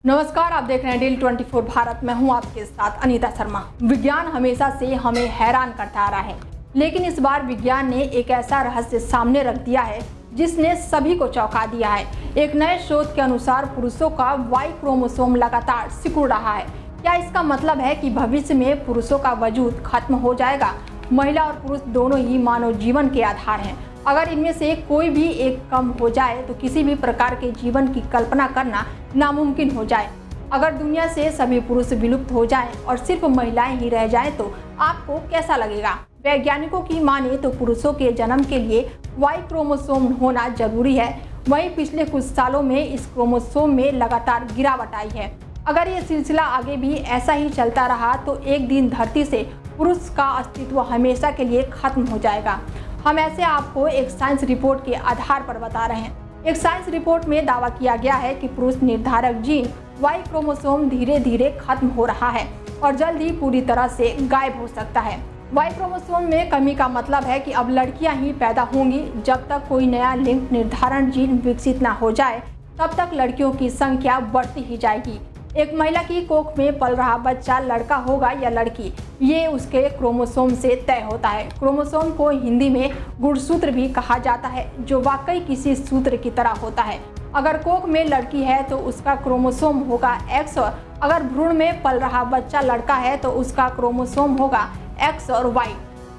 नमस्कार, आप देख रहे हैं डेली 24 भारत। मैं हूं आपके साथ अनीता शर्मा। विज्ञान हमेशा से हमें हैरान करता आ रहा है, लेकिन इस बार विज्ञान ने एक ऐसा रहस्य सामने रख दिया है जिसने सभी को चौंका दिया है। एक नए शोध के अनुसार पुरुषों का वाई क्रोमोसोम लगातार सिकुड़ रहा है। क्या इसका मतलब है कि भविष्य में पुरुषों का वजूद खत्म हो जाएगा? महिला और पुरुष दोनों ही मानव जीवन के आधार हैं। अगर इनमें से कोई भी एक कम हो जाए तो किसी भी प्रकार के जीवन की कल्पना करना नामुमकिन हो जाए। अगर दुनिया से सभी पुरुष विलुप्त हो जाएं और सिर्फ महिलाएं ही रह जाएं तो आपको कैसा लगेगा? वैज्ञानिकों की माने तो पुरुषों के जन्म के लिए वाई क्रोमोसोम होना जरूरी है। वहीं पिछले कुछ सालों में इस क्रोमोसोम में लगातार गिरावट आई है। अगर ये सिलसिला आगे भी ऐसा ही चलता रहा तो एक दिन धरती से पुरुष का अस्तित्व हमेशा के लिए खत्म हो जाएगा। हम ऐसे आपको एक साइंस रिपोर्ट के आधार पर बता रहे हैं। एक साइंस रिपोर्ट में दावा किया गया है कि पुरुष निर्धारक जीन वाई क्रोमोसोम धीरे धीरे खत्म हो रहा है और जल्द ही पूरी तरह से गायब हो सकता है। वाई क्रोमोसोम में कमी का मतलब है कि अब लड़कियां ही पैदा होंगी। जब तक कोई नया लिंग निर्धारण जीन विकसित न हो जाए तब तक लड़कियों की संख्या बढ़ती ही जाएगी। एक महिला की कोख में पल रहा बच्चा लड़का होगा या लड़की, ये उसके क्रोमोसोम से तय होता है। क्रोमोसोम को हिंदी में गुणसूत्र भी कहा जाता है, जो वाकई किसी सूत्र की तरह होता है। अगर कोख में लड़की है तो उसका क्रोमोसोम होगा X, और अगर भ्रूण में पल रहा बच्चा लड़का है तो उसका क्रोमोसोम होगा X और Y।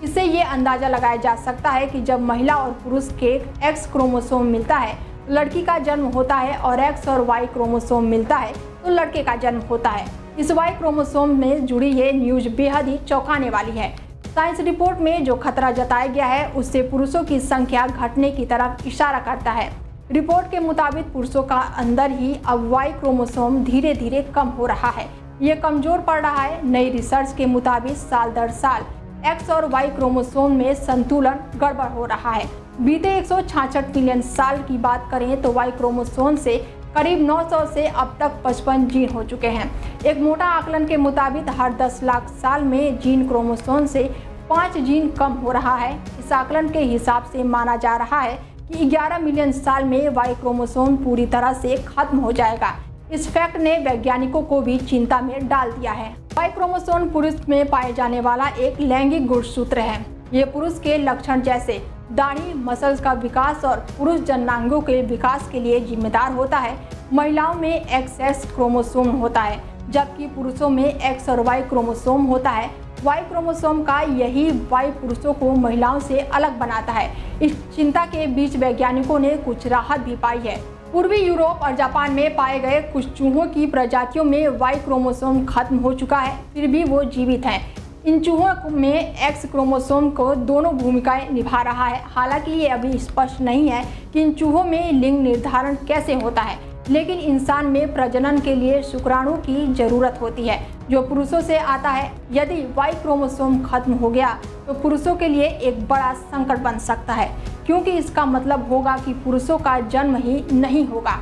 इससे ये अंदाजा लगाया जा सकता है कि जब महिला और पुरुष के X क्रोमोसोम मिलता है लड़की का जन्म होता है और X और Y क्रोमोसोम मिलता है तो लड़के का जन्म होता है। इस वाई क्रोमोसोम में जुड़ी ये न्यूज बेहद ही चौंकाने वाली है। साइंस रिपोर्ट में जो खतरा जताया गया है उससे पुरुषों की संख्या घटने की तरफ इशारा करता है। रिपोर्ट के मुताबिक पुरुषों का अंदर ही अब वाई क्रोमोसोम धीरे धीरे कम हो रहा है। ये कमजोर पड़ रहा है। नई रिसर्च के मुताबिक साल दर साल X और Y क्रोमोसोम में संतुलन गड़बड़ हो रहा है। बीते 166 मिलियन साल की बात करें तो Y क्रोमोसोम से करीब 900 से अब तक 55 जीन हो चुके हैं। एक मोटा आकलन के मुताबिक हर 10 लाख साल में जीन क्रोमोसोम से 5 जीन कम हो रहा है। इस आकलन के हिसाब से माना जा रहा है कि 11 मिलियन साल में वाई क्रोमोसोम पूरी तरह से खत्म हो जाएगा। इस फैक्ट ने वैज्ञानिकों को भी चिंता में डाल दिया है। वाई क्रोमोसोम पुरुष में पाए जाने वाला एक लैंगिक गुणसूत्र है। ये पुरुष के लक्षण जैसे दाढ़ी, मसल्स का विकास और पुरुष जननांगों के विकास के लिए जिम्मेदार होता है। महिलाओं में XX क्रोमोसोम होता है, जबकि पुरुषों में X और Y क्रोमोसोम होता है। Y क्रोमोसोम का यही Y पुरुषों को महिलाओं से अलग बनाता है। इस चिंता के बीच वैज्ञानिकों ने कुछ राहत भी पाई है। पूर्वी यूरोप और जापान में पाए गए कुछ चूहों की प्रजातियों में Y क्रोमोसोम खत्म हो चुका है, फिर भी वो जीवित हैं। इन चूहों में X क्रोमोसोम को दोनों भूमिकाएं निभा रहा है। हालांकि ये अभी स्पष्ट नहीं है कि इन चूहों में लिंग निर्धारण कैसे होता है, लेकिन इंसान में प्रजनन के लिए शुक्राणु की जरूरत होती है जो पुरुषों से आता है। यदि Y क्रोमोसोम खत्म हो गया तो पुरुषों के लिए एक बड़ा संकट बन सकता है, क्योंकि इसका मतलब होगा कि पुरुषों का जन्म ही नहीं होगा।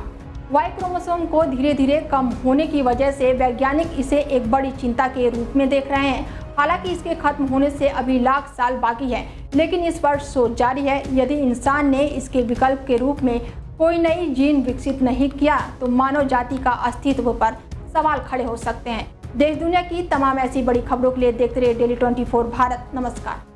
वाई क्रोमोसोम को धीरे धीरे कम होने की वजह से वैज्ञानिक इसे एक बड़ी चिंता के रूप में देख रहे हैं। हालांकि इसके खत्म होने से अभी लाख साल बाकी है, लेकिन इस पर शोध जारी है। यदि इंसान ने इसके विकल्प के रूप में कोई नई जीन विकसित नहीं किया तो मानव जाति का अस्तित्व पर सवाल खड़े हो सकते हैं। देश दुनिया की तमाम ऐसी बड़ी खबरों के लिए देखते रहिए डेली 24 भारत। नमस्कार।